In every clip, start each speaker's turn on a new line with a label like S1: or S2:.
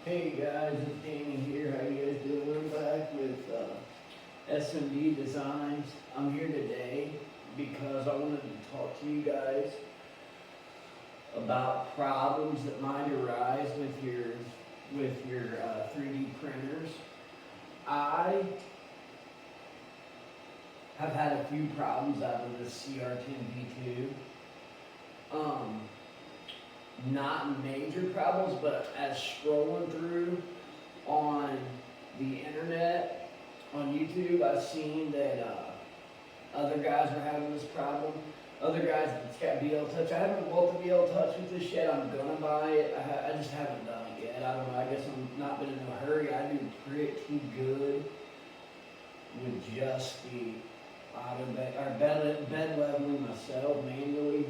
S1: Hey guys, it's Danny here. How you guys doing? Back with SMD Designs. I'm here today because I wanted to talk to you guys about problems that might arise with your 3D printers. I have had a few problems out of the CR10 V2. Not major problems, but as scrolling through on the internet, on YouTube, I've seen that other guys are having this problem. Other guys that's got BL Touch. I haven't bought the BL Touch with this yet. I'm gonna buy it. I just haven't done it yet. I don't know. I guess I'm not been in a hurry. I do pretty good with just the auto bed leveling myself manually.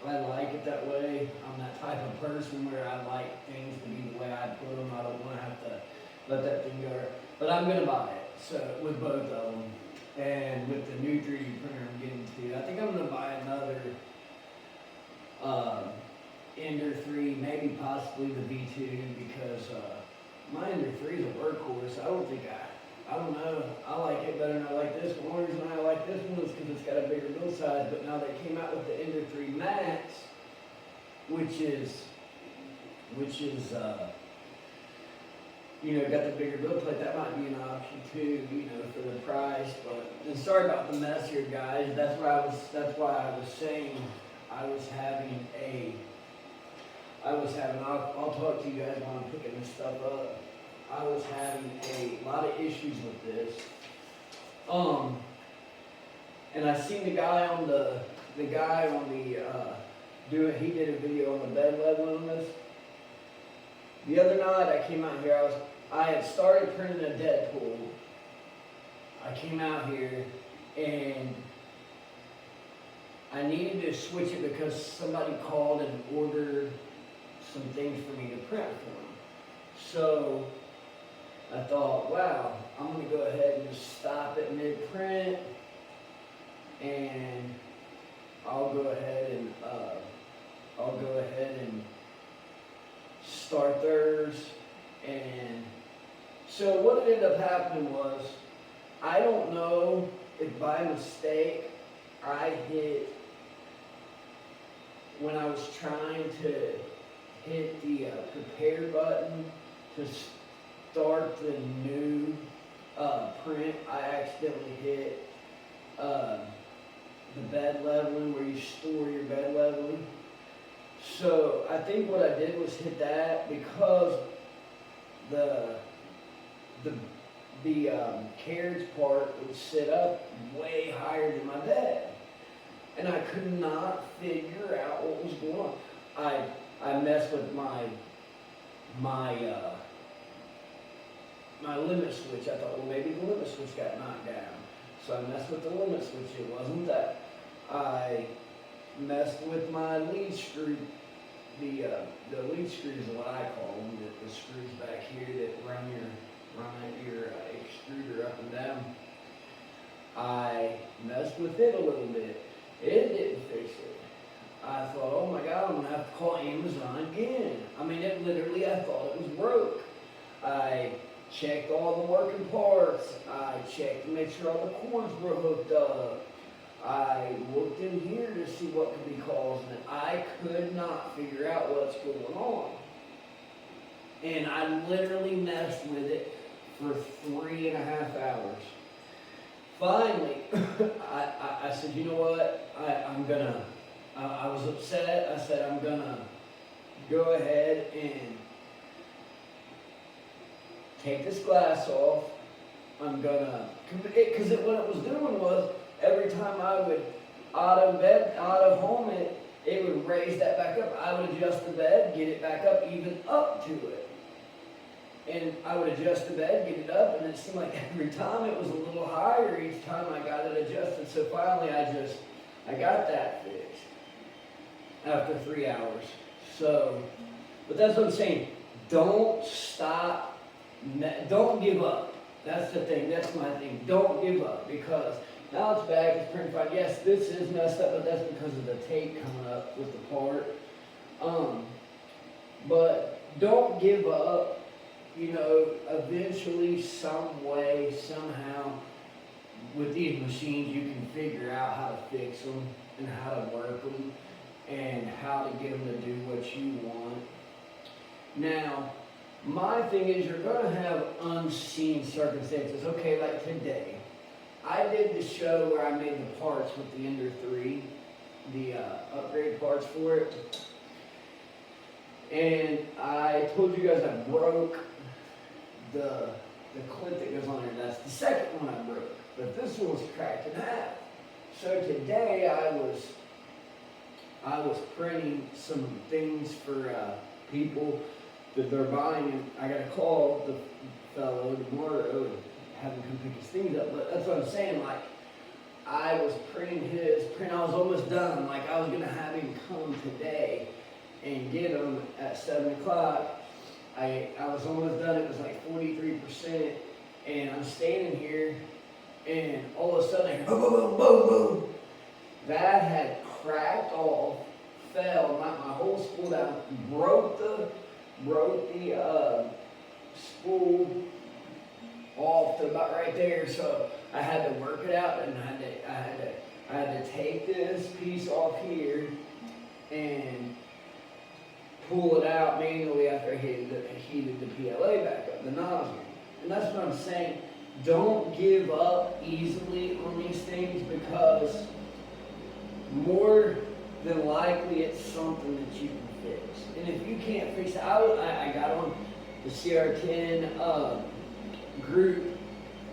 S1: I like it that way. I'm that type of person where I like things to be the way I put them. I don't want to have to let that thing go. But I'm going to buy it. So with both of them. And with the new 3D printer I'm getting to, I think I'm going to buy another Ender 3, maybe possibly the V2, because my Ender 3 is a workhorse. I don't know. I like it better than I like this one. The only reason I like this one is because it's got a bigger build size, but now they came out with the Ender 3 Max, which is got the bigger build plate. That might be an option too, for the price. But and sorry about the mess here, guys. That's why I was saying I'll talk to you guys while I'm picking this stuff up. I was having a lot of issues with this. And I seen the guy on the he did a video on the bed leveling on this. The other night I came out here, I had started printing a Deadpool. I came out here and I needed to switch it because somebody called and ordered some things for me to print for them. So I thought, wow, I'm going to go ahead and just stop at mid-print, and I'll go ahead and start theirs. And so what ended up happening was, I don't know if by mistake I hit, when I was trying to hit the prepare button to start the new print, I accidentally hit the bed leveling where you store your bed leveling. So I think what I did was hit that because the carriage part would sit up way higher than my bed, and I could not figure out what was going on. I messed with my limit switch. I thought, well, maybe the limit switch got knocked down. So I messed with the limit switch. It wasn't that. I messed with my lead screw. The lead screws is what I call them. The screws back here that run your extruder up and down. I messed with it a little bit. It didn't fix it. I thought, oh my God, I'm gonna have to call Amazon again. I mean, it literally, I thought it was broke. I checked all the working parts. I checked to make sure all the cords were hooked up. I looked in here to see what could be causing it. I could not figure out what's going on. And I literally messed with it for 3.5 hours. Finally, I said, you know what? I was upset. I said, I'm gonna go ahead and take this glass off. I'm gonna, because what it was doing was, every time I would auto home it, it would raise that back up. I would adjust the bed, get it back up, even up to it. And I would adjust the bed, get it up, and it seemed like every time it was a little higher each time I got it adjusted. So finally I got that fixed after 3 hours. So, but that's what I'm saying. Don't stop, don't give up. That's the thing, that's my thing. Don't give up, because now it's back, it's printed fine. Yes, this is messed up, but that's because of the tape coming up with the part. But don't give up eventually, some way, somehow, with these machines, you can figure out how to fix them and how to work them and how to get them to do what you want. Now, my thing is you're going to have unseen circumstances. Okay, like today, I did the show where I made the parts with the Ender 3, the upgrade parts for it. And I told you guys I broke the clip that goes on there. That's the second one I broke. But this one was cracked in half. So today I was printing some things for people that they're buying, and I got to call the fellow tomorrow and have him come pick his things up. But that's what I'm saying, like, I was printing his print, I was almost done. Like, I was going to have him come today and get them at 7 o'clock. I was almost done, it was like 43%, and I'm standing here, and all of a sudden I hear boom, boom, boom, boom, boom. That had cracked off, fell, knocked my whole spool down, broke the spool off to about right there. So I had to work it out, and I had to take this piece off here and pull it out manually after I heated the PLA back up, the nozzle. And that's what I'm saying. Don't give up easily on these things, because more than likely it's something that you can fix. And if you can't fix it, I got on the CR10 group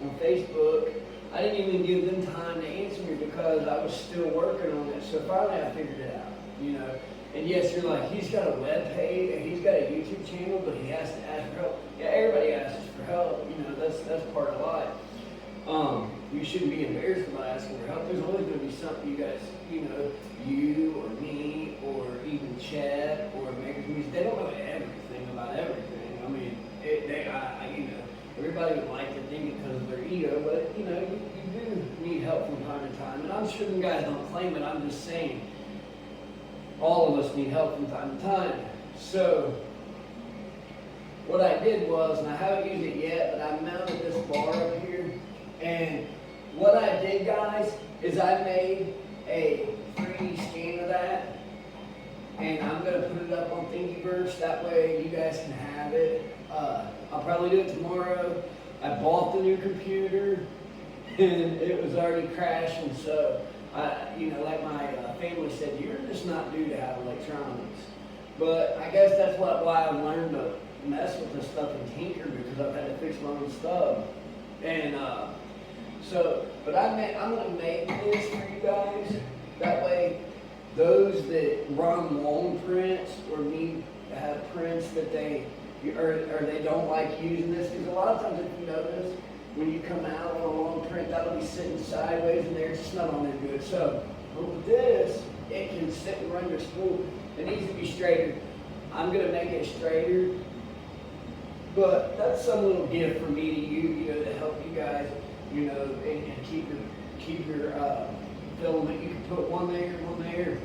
S1: on Facebook. I didn't even give them time to answer me because I was still working on it. So finally I figured it out, And yes, you're like, he's got a web page and he's got a YouTube channel, but he has to ask for help. Yeah, everybody asks for help. That's part of life. You shouldn't be embarrassed about asking for help. There's always going to be something you guys, you or me or even Chad or Makers Music, they don't know everything about everything. I mean, everybody would like to think it because of their ego, but you do need help from time to time. And I'm sure them guys don't claim it. I'm just saying, all of us need help from time to time. So what I did was, and I haven't used it yet, but I mounted this bar up here. And what I did, guys, is I made a 3D scan of that. And I'm going to put it up on Thingiverse. That way you guys can have it. I'll probably do it tomorrow. I bought the new computer, and it was already crashing. So, like my family said, you're just not due to have electronics. But I guess that's why I've learned to mess with this stuff and tinker, because I've had to fix my own stuff. And but I'm going to make this for you guys. That way, those that run long prints or need to have prints that they don't like using this, because a lot of times, if you notice, when you come out on a long print, that'll be sitting sideways in there, it's just not on there good. So with this, it can sit and run your spool. It needs to be straighter. I'm going to make it straighter, but that's some little gift for me to you, to help you guys, and keep your filament. You can put one there,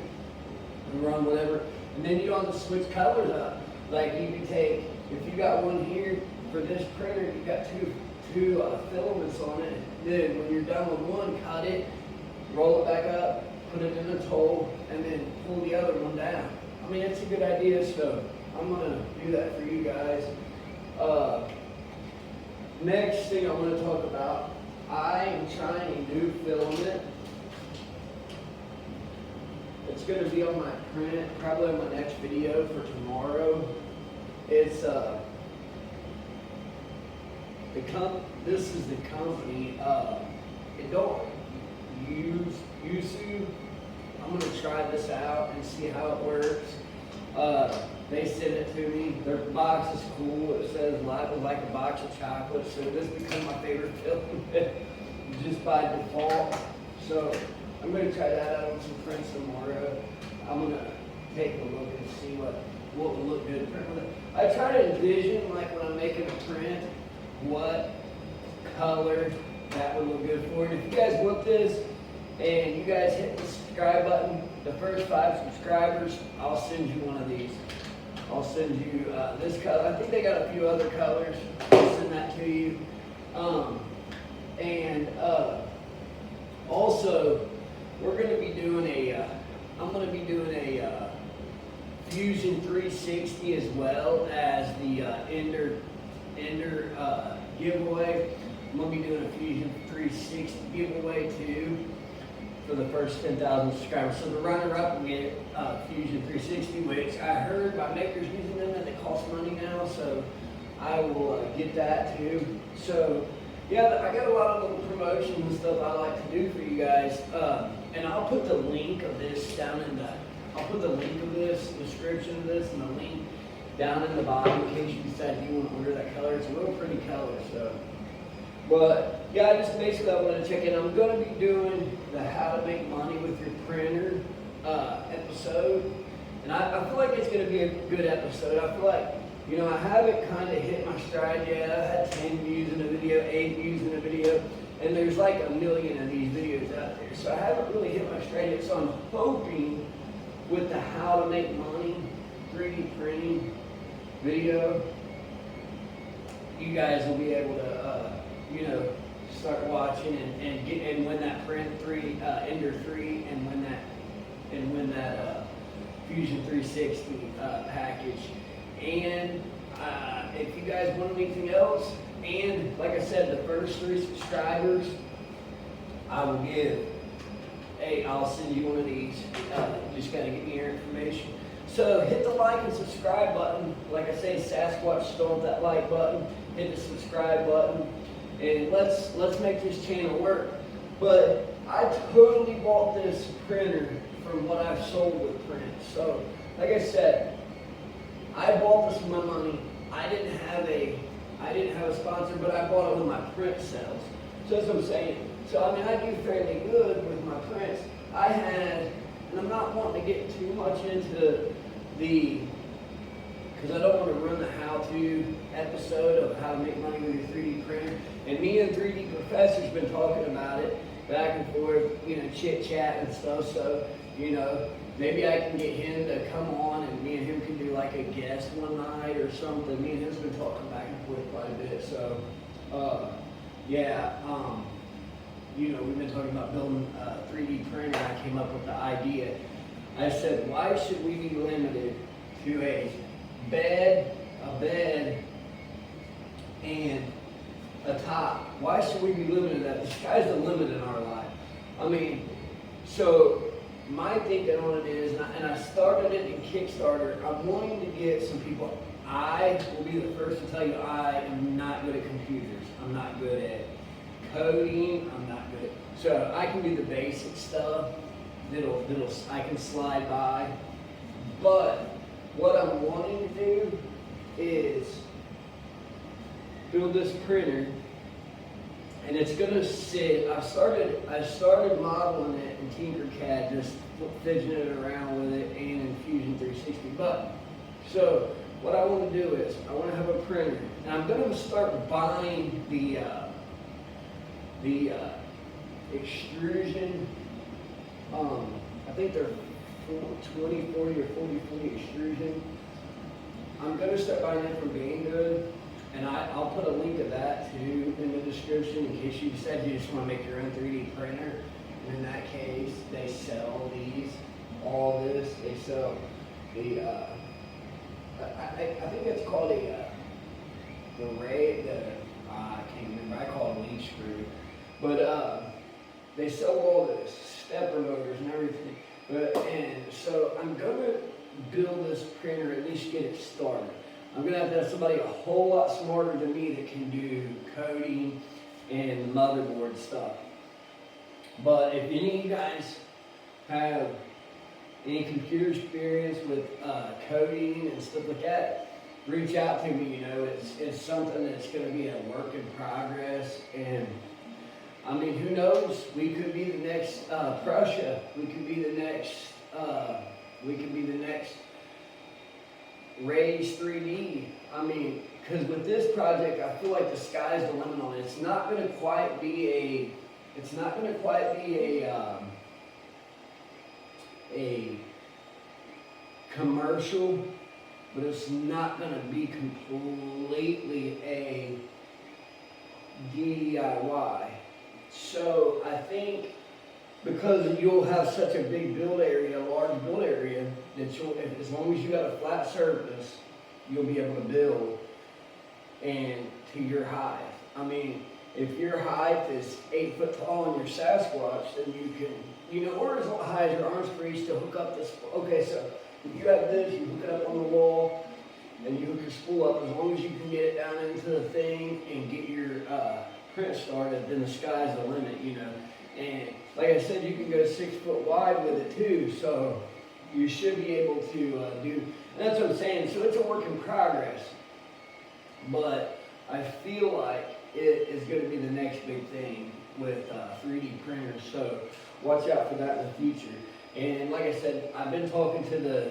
S1: and run whatever. And then you don't have to switch colors up. Like you can take, if you got one here for this printer, you got two filaments on it. Then when you're done with one, cut it, roll it back up, put it in its hole, and then pull the other one down. I mean, it's a good idea, so I'm gonna do that for you guys. Next thing I want to talk about, I am trying a new filament. It's going to be on my print, probably on my next video for tomorrow. It's this is the company. It don't use Yuzu. I'm going to try this out and see how it works. They sent it to me. Their box is cool. It says life is like a box of chocolate. So this became my favorite filament just by default. So I'm going to try that out on some prints tomorrow. I'm going to take a look and see what will look good to print with it. I try to envision, like when I'm making a print, what color that would look good for. And if you guys want this and you guys hit the subscribe button, the first 5 subscribers, I'll send you one of these. I'll send you this color. I think they got a few other colors. I'll send that to you. And also, we're going to be doing I'm going to be doing a Fusion 360 as well as the Ender giveaway. I'm going to be doing a Fusion 360 giveaway too for the first 10,000 subscribers. So the runner-up will get Fusion 360, which I heard by makers using them that they cost money now, so I will get that too. So yeah, I got a lot of little promotions and stuff I like to do for you guys, and I'll put the link of this down in the. I'll put the link of this, description of this, and the link down in the bottom in case you decide you want to order that color. It's a real pretty color, so. But yeah, I just basically I want to check in. I'm going to be doing the how to make money with your printer episode, and I feel like it's going to be a good episode. I feel like, you know, I haven't kind of hit my stride yet. I've had 10 views in a video, 8 views in a video, and there's like a million of these videos out there. So I haven't really hit my stride yet. So I'm hoping with the how to make money 3D printing video, you guys will be able to, you know, start watching and win that Ender 3 and win that Fusion 360 package. And if you guys want anything else, and like I said, the first 3 subscribers, I will give. Hey, I'll send you one of these. You just gotta get me your information. So hit the like and subscribe button. Like I say, Sasquatch stole that like button. Hit the subscribe button, and let's make this channel work. But I totally bought this printer from what I've sold with print. So like I said, I bought this with my money. I didn't have a sponsor, but I bought it with my print sales. So that's what I'm saying. So I mean, I do fairly good with my prints. I had, and I'm not wanting to get too much into because I don't want to run the how-to episode of how to make money with your 3D printer. And me and 3D Professor's been talking about it back and forth, you know, chit-chat and stuff. So, you know, maybe I can get him to come on and me and him can do like a guest one night or something. Me and him's been talking back and forth quite a bit. So, yeah, you know, we've been talking about building a 3D printer. I came up with the idea. I said, why should we be limited to a bed, and a top? Why should we be limited to that? The sky's the limit in our life. I mean, so my thinking on it is, and I started it in Kickstarter, I'm wanting to get some people. I will be the first to tell you I am not good at computers. I'm not good at coding. I'm not good at, so I can do the basic stuff. I can slide by. But what I'm wanting to do is build this printer, and it's gonna sit. I started modeling it in Tinkercad, just fidgeting around with it, and in Fusion 360. But so what I want to do is I want to have a printer, and I'm gonna start buying the extrusion. I think they're 20, 40, or 40 extrusion. I'm going to start buying that from Banggood, and I'll put a link of that too in the description in case you decide you just want to make your own 3D printer. And in that case, they sell all this. They sell the, I think it's called I can't remember, I call it leaf screw. But they sell all this, stepper motors and everything. And so I'm going to build this printer, at least get it started. I'm going to have somebody a whole lot smarter than me that can do coding and motherboard stuff. But if any of you guys have any computer experience with coding and stuff like that, reach out to me. You know, it's something that's going to be a work in progress. And I mean, who knows? We could be the next Prussia. We could be the next. Raise 3D. I mean, because with this project, I feel like the sky's the limit on it. It's not going to quite be a. It's not going to quite be a commercial but it's not gonna be completely a DIY. So I think because you'll have such a big build area, a large build area, that as long as you got a flat surface, you'll be able to build and to your height. I mean, if your height is 8 foot tall and you're Sasquatch, then you can, or as high as your arms for each to hook up this. Okay, so if you have this, you hook it up on the wall, and you hook your spool up. As long as you can get it down into the thing and get your print started, then the sky's the limit, And like I said, you can go 6 foot wide with it too, so you should be able to do. And that's what I'm saying. So it's a work in progress, but I feel like it is going to be the next big thing with 3D printers. So watch out for that in the future. And like I said, I've been talking to the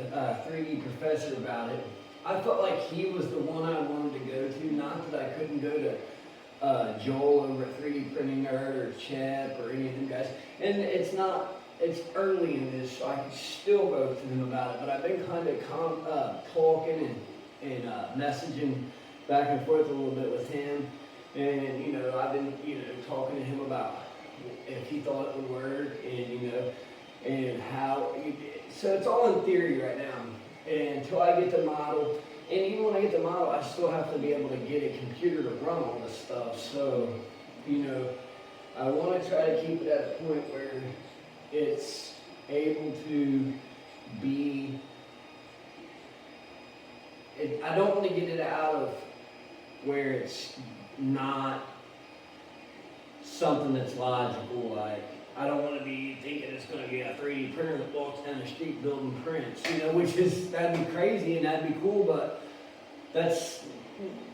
S1: 3D professor about it. I felt like he was the one I wanted to go to, not that I couldn't go to Joel over at 3D Printing Nerd or Chep or any of them guys. And it's early in this, so I can still go to them about it. But I've been kind of talking and messaging back and forth a little bit with him. And, I've been, talking to him about if he thought it would work and how. So it's all in theory right now. And until I get the model, and even when I get the model, I still have to be able to get a computer to run all this stuff. So, I want to try to keep it at a point where it's able to be. I don't want to get it out of where it's not something that's logical. Like, I don't want to be thinking it's going to be a 3D printer that walks down the street building prints, that'd be crazy and that'd be cool, but that's,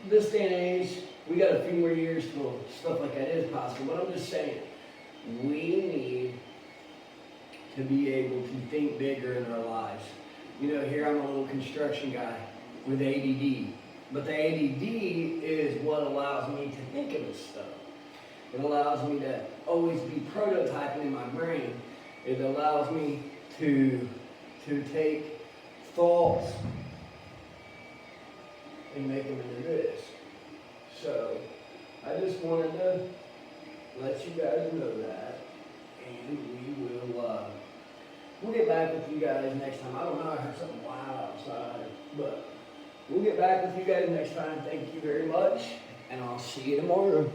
S1: this day and age, we got a few more years till stuff like that is possible. But I'm just saying, we need to be able to think bigger in our lives. Here I'm a little construction guy with ADD. But the ADD is what allows me to think of this stuff. It allows me to always be prototyping in my brain. It allows me to take thoughts and make them into this. So I just wanted to let you guys know that, and we'll get back with you guys next time. I don't know, I heard something loud outside, but we'll get back with you guys next time. Thank you very much, and I'll see you tomorrow.